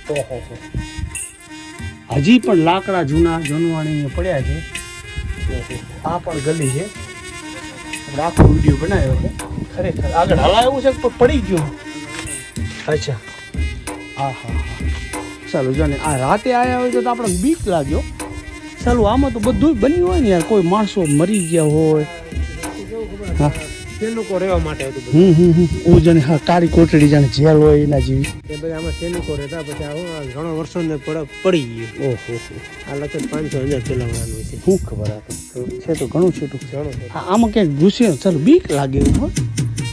ઓહો, હજી પણ લાકડા જૂના જૂનવાણી પડ્યા છે. આ પણ ગલી છે. આપણે આખો વિડીયો બનાવ્યો છે. ખરેખર આગળ હલાવ્યું છે પણ પડી ગયું. અચ્છા, હા હા હા, ચાલો જાને આ રાતે આવ્યા હોય તો આપણે બીક લાગ્યો. ચાલો આમાં તો બધું બન્યું હોય ને યાર, કોઈ માણસો મરી ગયા હોય. હા, સૈનિકો રહેવા માટે હતું બધું. ઓ જાણે હા કાળી કોટડી જાણે જેલ હોય એના જેવી. એ પછી આમાં સૈનિકો રહેતા, પછી આ ઘણા વર્ષોને પડી ગયું. ઓહો, આ લગભગ 500,000 પેલાવાનું છે. શું ખબર આ તો છે તો ઘણું છે તો. ઘણું છે. હા, આમાં ક્યાંક ઘૂસે ચાલો બીક લાગે એવું હોય.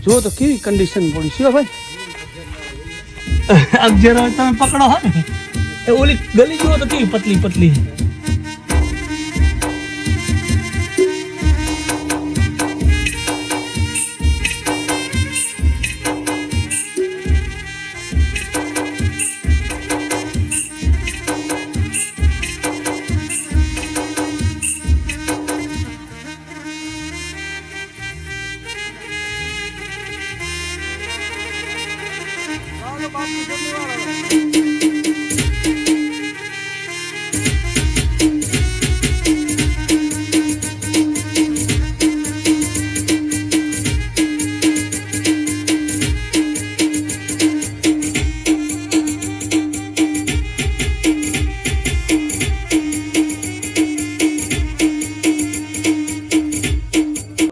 જો તો કેવી કન્ડિશન પડી છે ભાઈ. અગજેરો તમે પકડો હો ને એ ઓલી ગલી જુઓ તો કેવી પતલી પતલી. બાપુ